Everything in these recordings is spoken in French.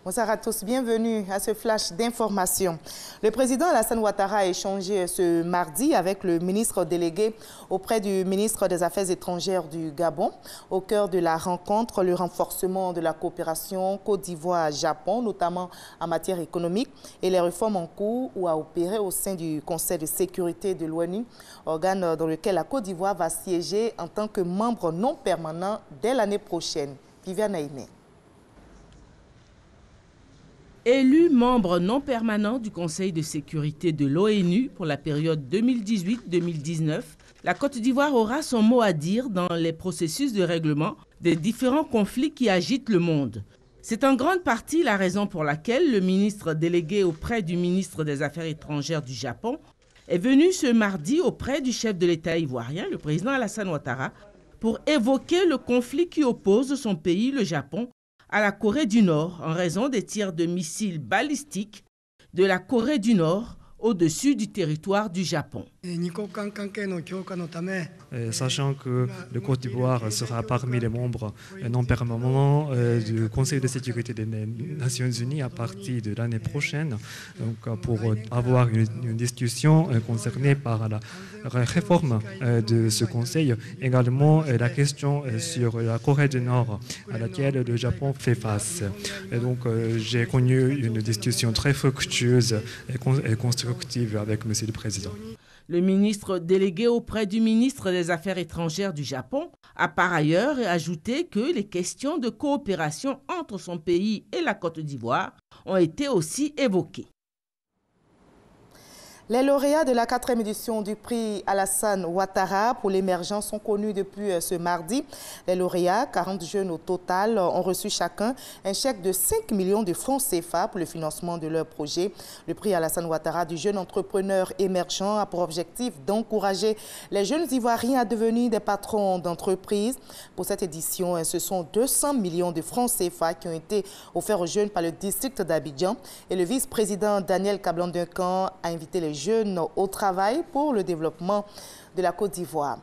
Bonsoir à tous, bienvenue à ce flash d'information. Le président Alassane Ouattara a échangé ce mardi avec le ministre délégué auprès du ministre des Affaires étrangères du Gabon. Au cœur de la rencontre, le renforcement de la coopération Côte d'Ivoire-Japon, notamment en matière économique, et les réformes en cours ou à opérer au sein du Conseil de sécurité de l'ONU, organe dans lequel la Côte d'Ivoire va siéger en tant que membre non permanent dès l'année prochaine. Viviane Aïmé. Élu membre non permanent du Conseil de sécurité de l'ONU pour la période 2018-2019, la Côte d'Ivoire aura son mot à dire dans les processus de règlement des différents conflits qui agitent le monde. C'est en grande partie la raison pour laquelle le ministre délégué auprès du ministre des Affaires étrangères du Japon est venu ce mardi auprès du chef de l'État ivoirien, le président Alassane Ouattara, pour évoquer le conflit qui oppose son pays, le Japon, à la Corée du Nord en raison des tirs de missiles balistiques de la Corée du Nord au-dessus du territoire du Japon. Sachant que le Côte d'Ivoire sera parmi les membres non permanents du Conseil de sécurité des Nations Unies à partir de l'année prochaine, donc pour avoir une discussion concernée par la réforme de ce Conseil, également la question sur la Corée du Nord à laquelle le Japon fait face. Et donc j'ai connu une discussion très fructueuse et constructive avec M. le Président. Le ministre délégué auprès du ministre des Affaires étrangères du Japon a par ailleurs ajouté que les questions de coopération entre son pays et la Côte d'Ivoire ont été aussi évoquées. Les lauréats de la 4e édition du prix Alassane Ouattara pour l'émergence sont connus depuis ce mardi. Les lauréats, 40 jeunes au total, ont reçu chacun un chèque de 5 millions de francs CFA pour le financement de leur projet. Le prix Alassane Ouattara du jeune entrepreneur émergent a pour objectif d'encourager les jeunes Ivoiriens à devenir des patrons d'entreprise. Pour cette édition, ce sont 200 millions de francs CFA qui ont été offerts aux jeunes par le district d'Abidjan. Et le vice-président Daniel Kablan-Duncan a invité les jeunes au travail pour le développement de la Côte d'Ivoire.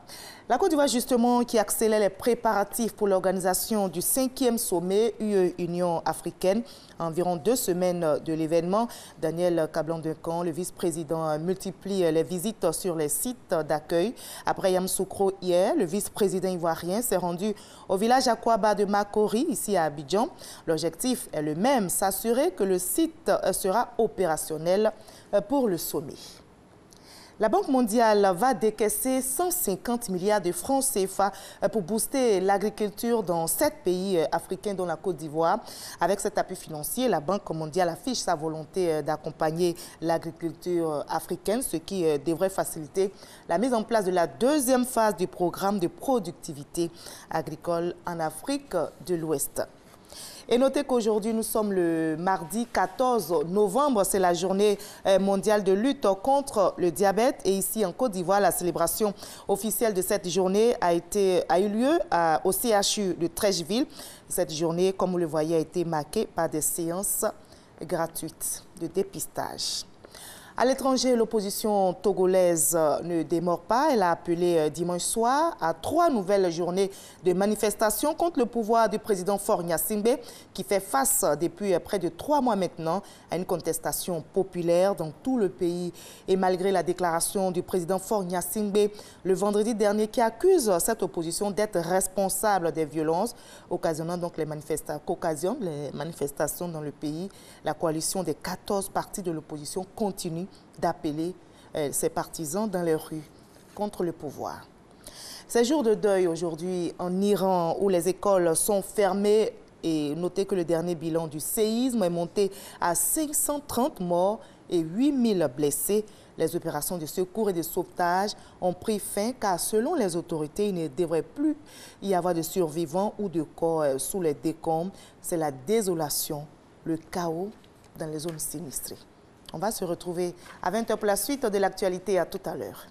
La Côte d'Ivoire, justement, qui accélère les préparatifs pour l'organisation du 5e sommet UE-Union africaine. À environ 2 semaines de l'événement, Daniel Kablan-Duncan, le vice-président, multiplie les visites sur les sites d'accueil. Après Yamoussoukro hier, le vice-président ivoirien s'est rendu au village Akwaba de Makori, ici à Abidjan. L'objectif est le même, s'assurer que le site sera opérationnel pour le sommet. La Banque mondiale va décaisser 150 milliards de francs CFA pour booster l'agriculture dans 7 pays africains, dont la Côte d'Ivoire. Avec cet appui financier, la Banque mondiale affiche sa volonté d'accompagner l'agriculture africaine, ce qui devrait faciliter la mise en place de la 2e phase du programme de productivité agricole en Afrique de l'Ouest. Et notez qu'aujourd'hui, nous sommes le mardi 14 novembre. C'est la journée mondiale de lutte contre le diabète. Et ici, en Côte d'Ivoire, la célébration officielle de cette journée a eu lieu au CHU de Trècheville. Cette journée, comme vous le voyez, a été marquée par des séances gratuites de dépistage. À l'étranger, l'opposition togolaise ne démord pas. Elle a appelé dimanche soir à 3 nouvelles journées de manifestations contre le pouvoir du président Faure Gnassingbé, qui fait face depuis près de 3 mois maintenant à une contestation populaire dans tout le pays. Et malgré la déclaration du président Faure Gnassingbé le vendredi dernier, qui accuse cette opposition d'être responsable des violences occasionnant donc les manifestations dans le pays, la coalition des 14 partis de l'opposition continue d'appeler ses partisans dans les rues contre le pouvoir. Ces jours de deuil aujourd'hui en Iran, où les écoles sont fermées, et notez que le dernier bilan du séisme est monté à 530 morts et 8000 blessés. Les opérations de secours et de sauvetage ont pris fin car selon les autorités, il ne devrait plus y avoir de survivants ou de corps sous les décombres. C'est la désolation, le chaos dans les zones sinistrées. On va se retrouver à 20h pour la suite de l'actualité. À tout à l'heure.